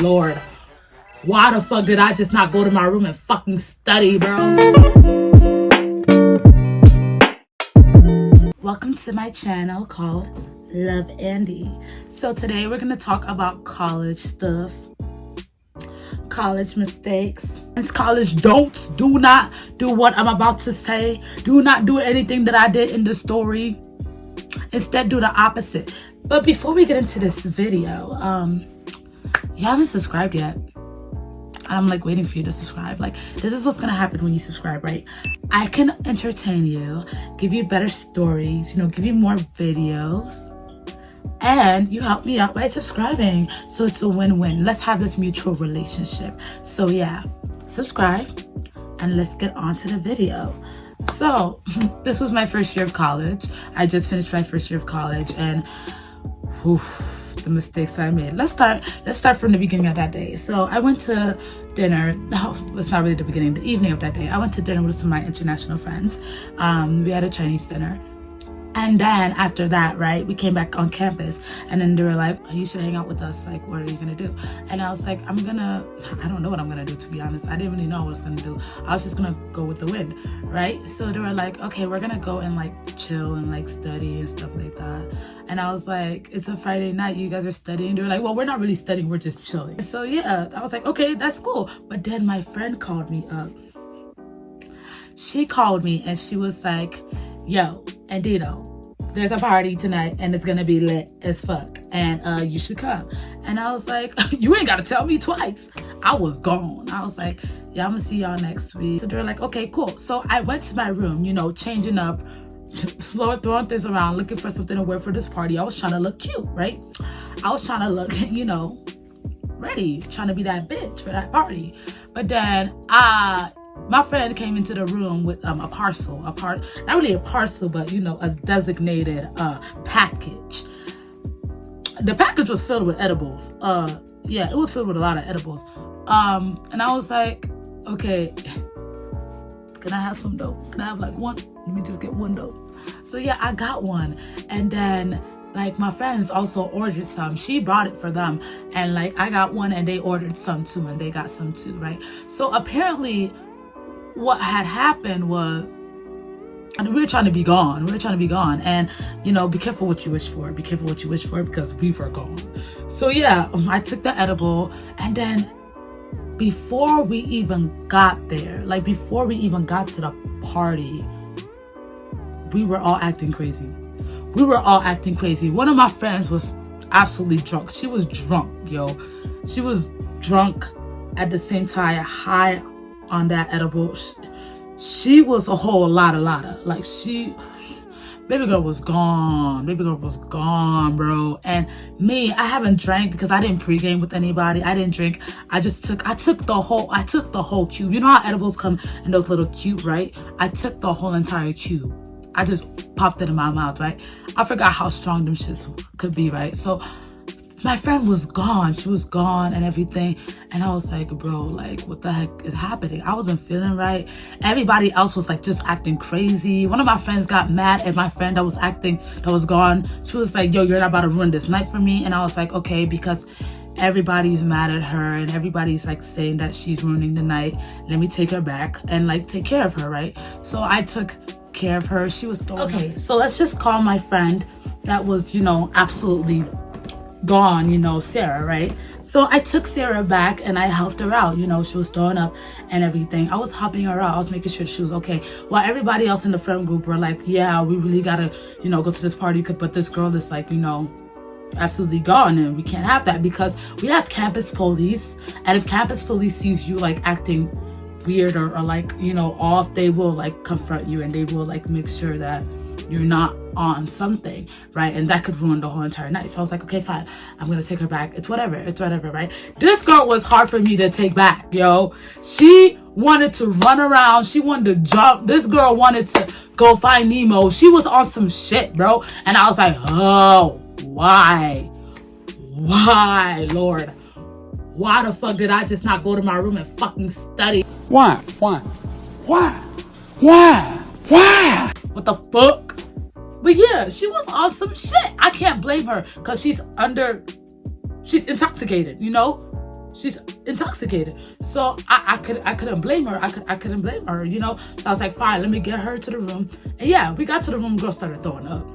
Lord, why the fuck did I just not go to my room and fucking study, bro? Welcome to my channel called Love Andy. So today we're gonna talk about college stuff, college mistakes, college don'ts. Do not do what I'm about to say. Do not do anything that I did in the story. Instead, do the opposite. But before we get into this video, you haven't subscribed yet. I'm like waiting for you to subscribe. Like, this is what's gonna happen when you subscribe, right? I can entertain you, give you better stories, give you more videos, and you help me out by subscribing. So it's a win-win. Let's have this mutual relationship. So yeah, subscribe and let's get on to the video. So this was my first year of college. I just finished my first year of college, and the mistakes I made. Let's start from the beginning of that day. So I went to dinner. No, it's not really the beginning, the evening of that day. I went to dinner with some of my international friends. We had a Chinese dinner. And then after that, right, we came back on campus, and then they were like, you should hang out with us. Like, what are you gonna do? And I was like, I don't know what I'm gonna do, to be honest. I didn't really know what I was gonna do. I was just gonna go with the wind, right? So they were like, okay, we're gonna go and like chill and like study and stuff like that. And I was like, it's a Friday night, you guys are studying? They were like, well, we're not really studying, we're just chilling. So yeah, I was like, okay, that's cool. But then my friend called me up. She called me and she was like, yo, Andino, there's a party tonight and it's gonna be lit as fuck, and you should come. And I was like, you ain't gotta tell me twice. I was gone. I was like, yeah, I'm gonna see y'all next week. So they were like, okay, cool. So I went to my room, changing up, throwing things around, looking for something to wear for this party. I was trying to look cute, right? I was trying to look, ready, trying to be that bitch for that party. But then my friend came into the room with not really a parcel, but a designated package. The package was filled with edibles. Yeah, it was filled with a lot of edibles. And I was like, okay, can I have some dope? Can I have like one? Let me just get one dope. So yeah, I got one. And then like my friends also ordered some. She brought it for them. And like I got one and they ordered some too, and they got some too, right? So apparently what had happened was, and we were trying to be gone. And be careful what you wish for. Be careful what you wish for, because we were gone. So yeah, I took the edible, and then before we even got there, like before we even got to the party, we were all acting crazy. One of my friends was absolutely drunk. She was drunk, yo. She was drunk at the same time, high on that edible. She was a whole lotta. Like baby girl was gone, bro. And me, I haven't drank because I didn't pregame with anybody. I didn't drink. I took the whole cube. You know how edibles come in those little cubes, right? I took the whole entire cube. I just popped it in my mouth, right? I forgot how strong them shits could be, right? So my friend was gone. She was gone and everything. And I was like, bro, like, what the heck is happening? I wasn't feeling right. Everybody else was like just acting crazy. One of my friends got mad at my friend that was gone. She was like, yo, you're not about to ruin this night for me. And I was like, okay, because everybody's mad at her and everybody's like saying that she's ruining the night. Let me take her back and like take care of her, right? So I took care of her. She was okay. So let's just call my friend that was, absolutely gone, Sarah, right? So I took Sarah back and I helped her out. She was throwing up and everything. I was helping her out. I was making sure she was okay. While everybody else in the friend group were like, yeah, we really gotta, go to this party, but this girl is like, absolutely gone, and we can't have that because we have campus police. And if campus police sees you like acting weird or like, off, they will like confront you and they will like make sure that you're not on something, right? And that could ruin the whole entire night. So I was like, okay, fine, I'm gonna take her back. It's whatever, right? This girl was hard for me to take back, yo. She wanted to run around. She wanted to jump. This girl wanted to go find Nemo. She was on some shit, bro. And I was like, oh, why, Lord? Why the fuck did I just not go to my room and fucking study? Why? What the fuck? But yeah, she was on some shit. I can't blame her because she's intoxicated, she's intoxicated. So I couldn't blame her. I couldn't blame her, you know. So I was like, fine, let me get her to the room. And yeah, we got to the room. Girl started throwing up.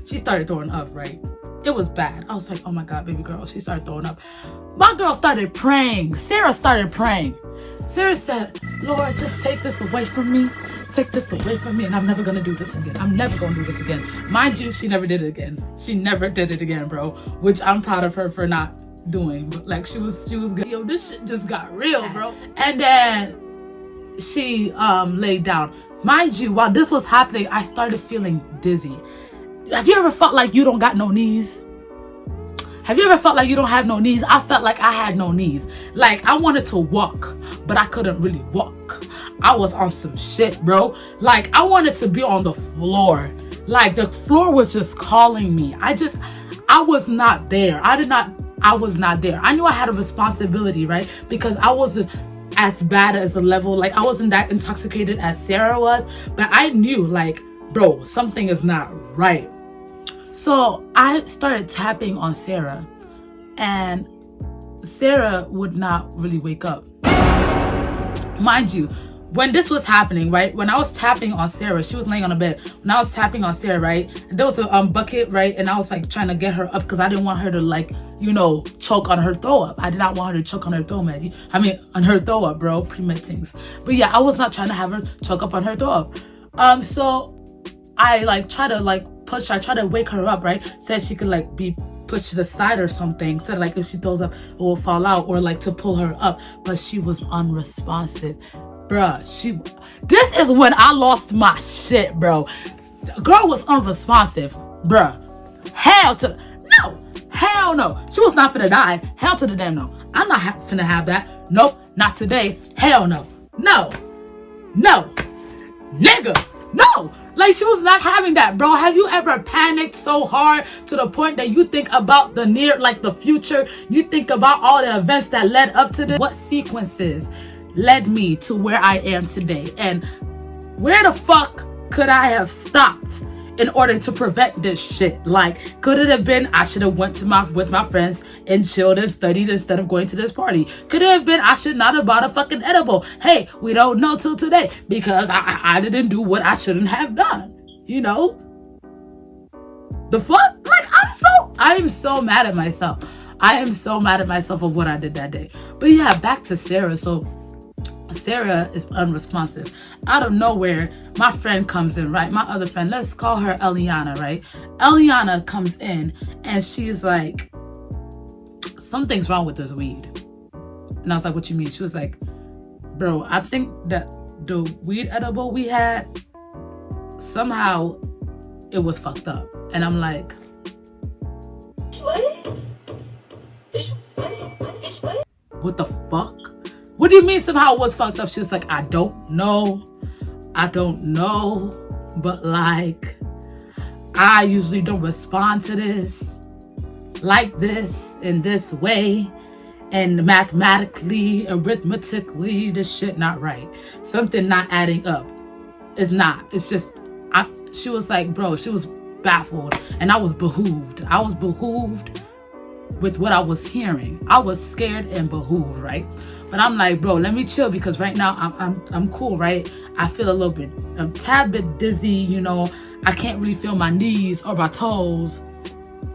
She started throwing up, right? It was bad. I was like, oh my God, baby girl. She started throwing up. My girl started praying. Sarah started praying. Sarah said, Lord, just take this away from me. Take this away from me, and I'm never gonna do this again. I'm never gonna do this again. Mind you, she never did it again. She never did it again, bro. Which I'm proud of her for not doing. But like she was good. Yo, this shit just got real, bro. And then she laid down. Mind you, while this was happening, I started feeling dizzy. Have you ever felt like you don't got no knees? Have you ever felt like you don't have no knees? I felt like I had no knees. Like I wanted to walk, but I couldn't really walk. I was on some shit, bro. Like I wanted to be on the floor. Like the floor was just calling me. I was not there. I was not there. I knew I had a responsibility, right? Because I wasn't as bad as the level. Like I wasn't that intoxicated as Sarah was. But I knew like, bro, something is not right. So I started tapping on Sarah, and Sarah would not really wake up. Mind you, when this was happening, right, when I was tapping on Sarah, she was laying on the bed. When I was tapping on Sarah, right, there was a bucket, right, and I was like trying to get her up because I didn't want her to like, you know, choke on her throw up. I did not want her to choke on her throw up. I mean, on her throw up, bro, pre-med things. But yeah, I was not trying to have her choke up on her throw up. So I like try to like push her, I try to wake her up, right, so that she could like be pushed to the side or something, so that like if she throws up it will fall out, or like to pull her up. But she was unresponsive, bruh. This is when I lost my shit, bro. The girl was unresponsive, bruh. Hell no. She was not finna die. Hell to the damn no. I'm not finna have that. Nope, not today. Hell no. No, nigga, no. Like she was not having that, bro. Have you ever panicked so hard to the point that you think about the near, like the future? You think about all the events that led up to this? What sequences led me to where I am today? And where the fuck could I have stopped in order to prevent this shit? Like, could it have been I should have went to with my friends and chilled and studied instead of going to this party? Could it have been I should not have bought a fucking edible? Hey, we don't know till today because I didn't do what I shouldn't have done. You know? The fuck? Like, I am so mad at myself. I am so mad at myself of what I did that day. But yeah, back to Sarah. So Sarah is unresponsive. Out of nowhere, my friend comes in, right? My other friend, let's call her Eliana, right? Eliana comes in and she's like, something's wrong with this weed. And I was like, what you mean? She was like, bro, I think that the weed edible we had, somehow it was fucked up. And I'm like, what the fuck? What do you mean somehow it was fucked up? She was like, I don't know, but like, I usually don't respond to this like this in this way, and mathematically, arithmetically, this shit not right. Something not adding up. It's not. It's just, she was like, bro, she was baffled, and I was behooved. I was behooved with what I was hearing. I was scared and behooved, right? But I'm like, bro, let me chill, because right now I'm cool, right? I feel a tad bit dizzy, you know. I can't really feel my knees or my toes,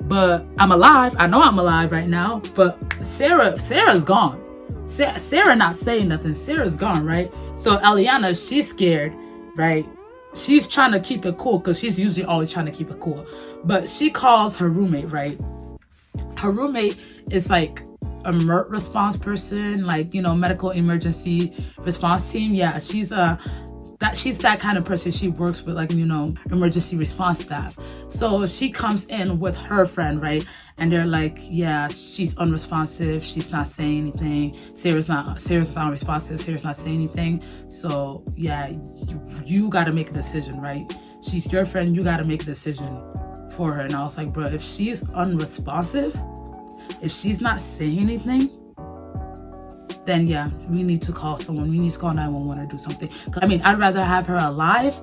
but I'm alive. I know I'm alive right now. But Sarah's gone. Sarah not saying nothing. Sarah's gone, right? So Eliana, she's scared, right? She's trying to keep it cool, because she's usually always trying to keep it cool. But she calls her roommate, right? Her roommate is like a MERT response person, like, you know, medical emergency response team. Yeah, she's that kind of person. She works with, like, you know, emergency response staff. So she comes in with her friend, right? And they're like, yeah, she's unresponsive. She's not saying anything. Sarah's not responsive. Sarah's not saying anything. So yeah, you got to make a decision, right? She's your friend. You got to make a decision for her. And I was like, bro, if she's unresponsive, if she's not saying anything, then yeah, we need to call someone. We need to call 911 or do something. I mean, I'd rather have her alive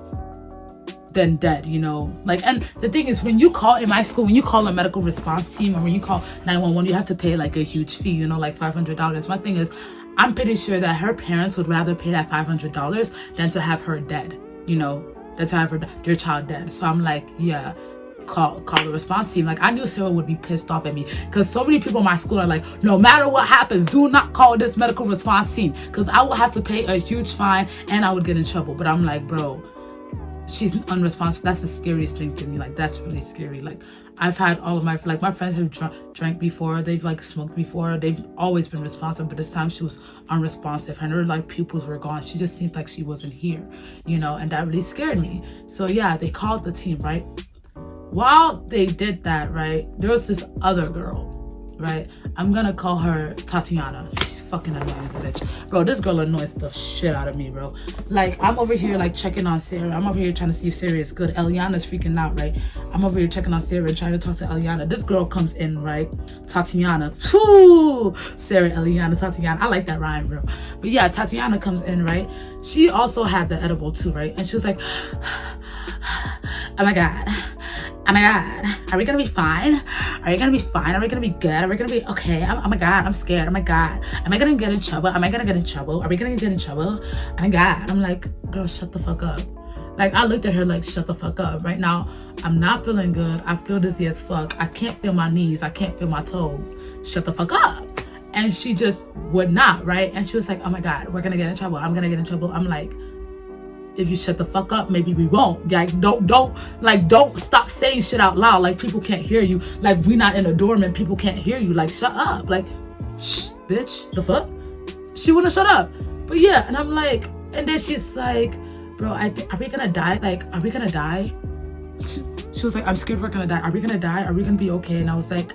than dead, you know. Like, and the thing is, when you call in my school, when you call a medical response team or when you call 911, you have to pay like a huge fee, you know, like $500. My thing is, I'm pretty sure that her parents would rather pay that $500 than to have her dead, you know, than to have their child dead. So I'm like, yeah, call the response team. Like, I knew Sarah would be pissed off at me because so many people in my school are like, no matter what happens, do not call this medical response team because I will have to pay a huge fine and I would get in trouble. But I'm like, bro, she's unresponsive. That's the scariest thing to me. Like, that's really scary. Like, I've had all of my friends have drank before, they've like smoked before, they've always been responsive, but this time she was unresponsive and her like pupils were gone. She just seemed like she wasn't here, you know, and that really scared me. So yeah, they called the team, right? While they did that, right, there was this other girl, right? I'm gonna call her Tatiana. She's fucking annoying as a bitch. Bro, this girl annoys the shit out of me, bro. Like, I'm over here, like, checking on Sarah. I'm over here trying to see if Sarah is good. Eliana's freaking out, right? I'm over here checking on Sarah and trying to talk to Eliana. This girl comes in, right? Tatiana. Whew! Sarah, Eliana, Tatiana. I like that rhyme, bro. But yeah, Tatiana comes in, right? She also had the edible too, right? And she was like, oh my God. Oh my God, are we gonna be fine? Are you gonna be fine? Are we gonna be good? Are we gonna be okay? Oh my God, I'm scared. Oh my God, am I gonna get in trouble? Am I gonna get in trouble? Are we gonna get in trouble? Oh my God, I'm like, girl, shut the fuck up. Like, I looked at her like, shut the fuck up. Right now, I'm not feeling good. I feel dizzy as fuck. I can't feel my knees. I can't feel my toes. Shut the fuck up. And she just would not, right? And she was like, oh my God, we're gonna get in trouble. I'm gonna get in trouble. I'm like, if you shut the fuck up, maybe we won't. Like, don't stop saying shit out loud. Like, people can't hear you. Like, we not in a dorm and people can't hear you. Like, shut up. Like, shh, bitch, the fuck? She wouldn't shut up. But yeah, and I'm like, and then she's like, bro, are we gonna die? Like, are we gonna die? She was like, I'm scared we're gonna die. Are we gonna die? Are we gonna be okay? And I was like,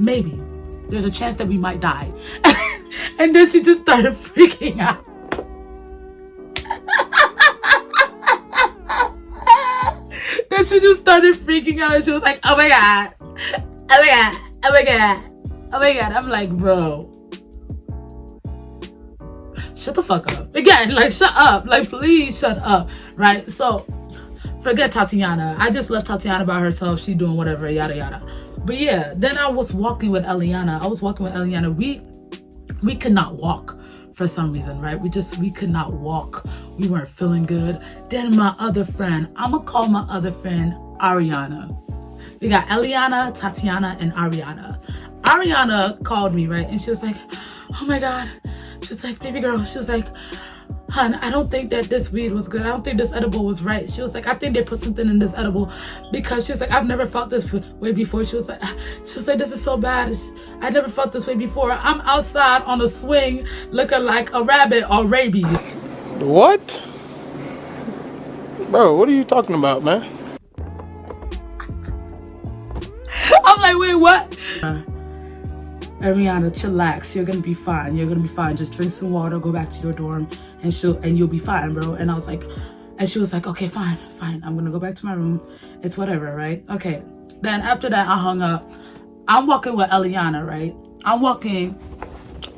maybe. There's a chance that we might die. And then she just started freaking out. Then she just started freaking out and she was like, oh my God, oh my God, oh my God, oh my God. I'm like, bro, shut the fuck up. Again, like, shut up. Like, please shut up, right? So forget Tatiana. I just left Tatiana by herself. She doing whatever, yada, yada. But yeah, then I was walking with Eliana. We could not walk for some reason, right? We could not walk. We weren't feeling good. Then my other friend, I'm gonna call my other friend Ariana. We got Eliana, Tatiana, and Ariana. Ariana called me, right? And she was like, oh my God. She was like, baby girl. She was like, hun, I don't think that this weed was good. I don't think this edible was right. She was like, I think they put something in this edible because she was like, I've never felt this way before. She was like, this is so bad. I never felt this way before. I'm outside on a swing looking like a rabbit or rabies. What? Bro, what are you talking about, man? I'm like, wait, what? Ariana, chillax. You're gonna be fine. You're gonna be fine. Just drink some water, go back to your dorm, and you'll be fine, bro. And I was like, and she was like, okay, fine. I'm gonna go back to my room. It's whatever, right? Okay. Then after that, I hung up. I'm walking with Eliana, right? I'm walking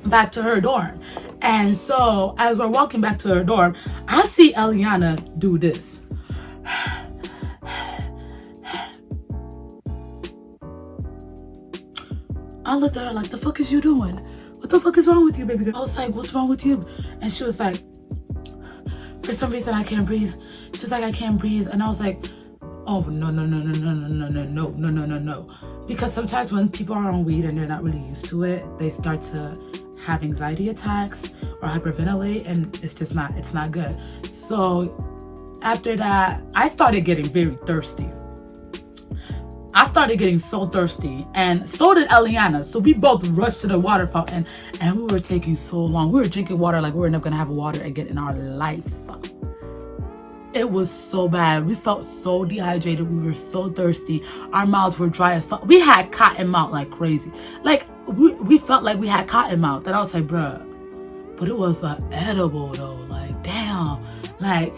back to her dorm. And so as we're walking back to her dorm, I see Eliana do this. I looked at her like, the fuck is you doing? What the fuck is wrong with you, baby girl? I was like, what's wrong with you? And she was like, for some reason, I can't breathe. She was like, I can't breathe. And I was like, oh, no. Because sometimes when people are on weed and they're not really used to it, they start to have anxiety attacks or hyperventilate, and it's not good. So after that, I started getting very thirsty. I started getting so thirsty, and so did Eliana. So we both rushed to the water fountain, and we were taking so long. We were drinking water like we were never gonna have water again in our life. It was so bad. We felt so dehydrated. We were so thirsty. Our mouths were dry as fuck. We had cotton mouth like crazy. Like, we felt like we had cotton mouth. And I was like, bruh. But it was edible though. Like, damn. Like,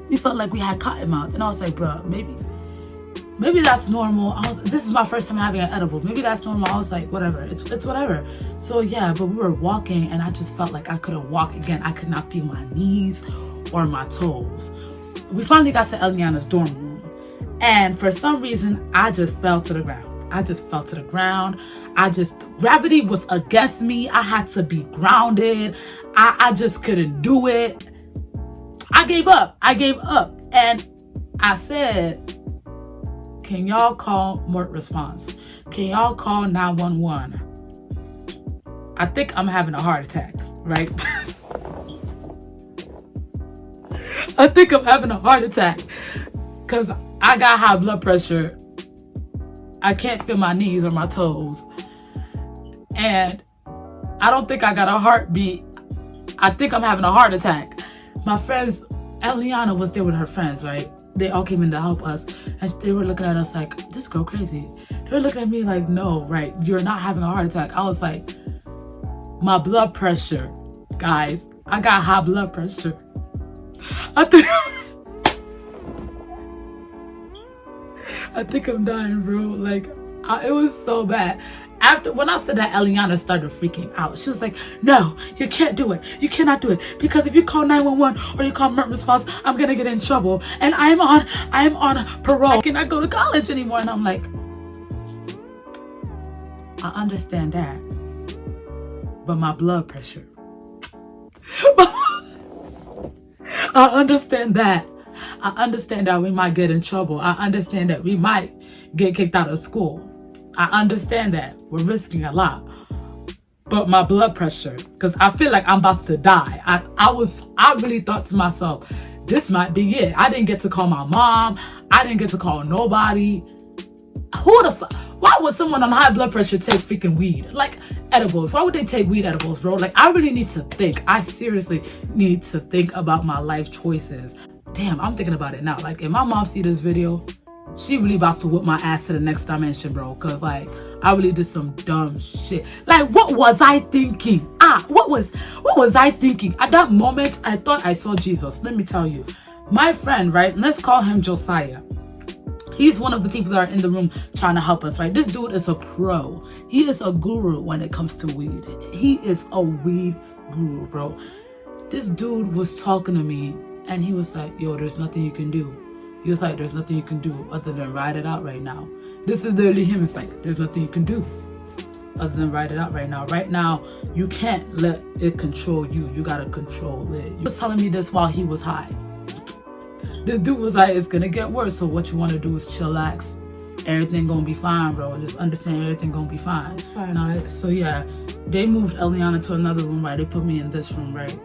we felt like we had cotton mouth. And I was like, bruh, maybe that's normal. This is my first time having an edible. Maybe that's normal. I was like, whatever. It's whatever. So yeah, but we were walking and I just felt like I couldn't walk again. I could not feel my knees or my toes. we finally got to Eliana's dorm room. And for some reason, I just fell to the ground. Gravity was against me. I had to be grounded. I just couldn't do it. I gave up. And I said, can y'all call Mort Response? Can y'all call 911? I think I'm having a heart attack, right? I think I'm having a heart attack because I got high blood pressure. I can't feel my knees or my toes. And I don't think I got a heartbeat. I think I'm having a heart attack. My friends, Eliana was there with her friends, right? They all came in to help us. And they were looking at us like, this girl crazy. They were looking at me like, no, right? You're not having a heart attack. I was like, my blood pressure, guys. I got high blood pressure. I think I'm dying, bro. Like, it was so bad. When I said that, Eliana started freaking out. She was like, no, you can't do it. You cannot do it. Because if you call 911 or you call Murder Response, I'm going to get in trouble. And I'm on parole. I cannot go to college anymore. And I'm like, I understand that. But my blood pressure. I understand that. I understand that we might get in trouble. I understand that we might get kicked out of school. I understand that. We're risking a lot. But my blood pressure, because I feel like I'm about to die. I really thought to myself, this might be it. I didn't get to call my mom. I didn't get to call nobody. Who the fuck? Why would someone on high blood pressure take freaking weed? Like edibles. Why would they take weed edibles, bro? Like, I really need to think. I seriously need to think about my life choices. Damn, I'm thinking about it now. Like, if my mom see this video, she really about to whip my ass to the next dimension, bro. Cause like, I really did some dumb shit. Like, what was I thinking? What was I thinking? At that moment, I thought I saw Jesus. Let me tell you. My friend, right? Let's call him Josiah. He's one of the people that are in the room trying to help us, right? This dude is a pro. He is a guru when it comes to weed. He is a weed guru, bro. This dude was talking to me and he was like, yo, there's nothing you can do. He was like, there's nothing you can do other than ride it out right now. This is literally him. It's like, there's nothing you can do other than ride it out right now. Right now, you can't let it control you. You gotta control it. He was telling me this while he was high. This dude was like, it's gonna get worse. So what you wanna do is chillax. Everything gonna be fine, bro. Just understand everything gonna be fine. It's fine, all right? So yeah, they moved Eliana to another room, right? They put me in this room, right?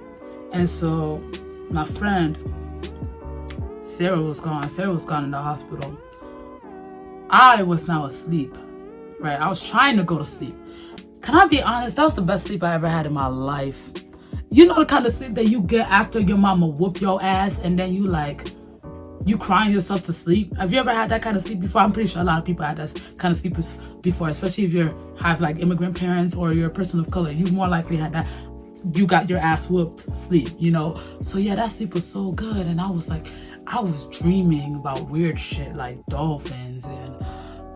And so my friend, Sarah was gone. Sarah was gone in the hospital. I was now asleep, right? I was trying to go to sleep. Can I be honest? That was the best sleep I ever had in my life. You know the kind of sleep that you get after your mama whoop your ass and then you crying yourself to sleep? Have you ever had that kind of sleep before? I'm pretty sure a lot of people had that kind of sleep before, especially if you have like immigrant parents or you're a person of color. You more likely had that. You got your ass whooped sleep, you know? So yeah, that sleep was so good. And I was dreaming about weird shit like dolphins and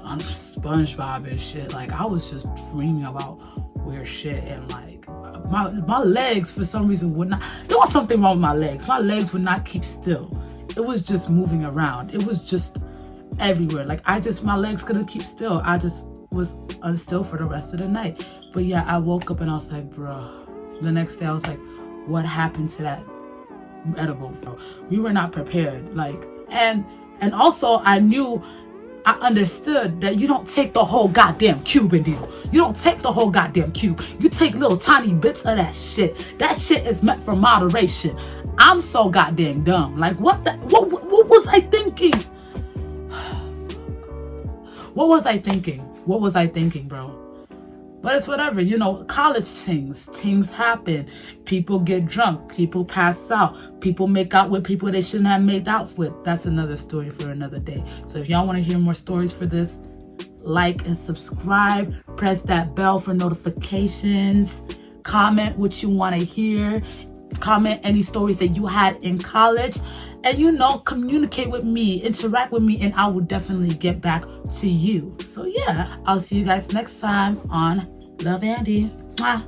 SpongeBob and shit. Like, I was just dreaming about weird shit. And like, my legs for some reason would not, there was something wrong with my legs. My legs would not keep still. It was just moving around. It was just everywhere. Like, my legs couldn't keep still. I just was unstill for the rest of the night. But yeah, I woke up and I was like, bruh. The next day I was like, what happened to that edible, bro? We were not prepared. Like, and also I understood that you don't take the whole goddamn Cuban deal. You don't take the whole goddamn cube. You take little tiny bits of that shit. That shit is meant for moderation. I'm so goddamn dumb. Like, what was I thinking? What was I thinking, bro? But it's whatever, you know, college things happen. People get drunk, people pass out, people make out with people they shouldn't have made out with. That's another story for another day. So if y'all want to hear more stories for this, like and subscribe, press that bell for notifications, comment what you want to hear, comment any stories that you had in college, and you know, communicate with me, interact with me, and I will definitely get back to you. So yeah, I'll see you guys next time on Love Andy. Mwah.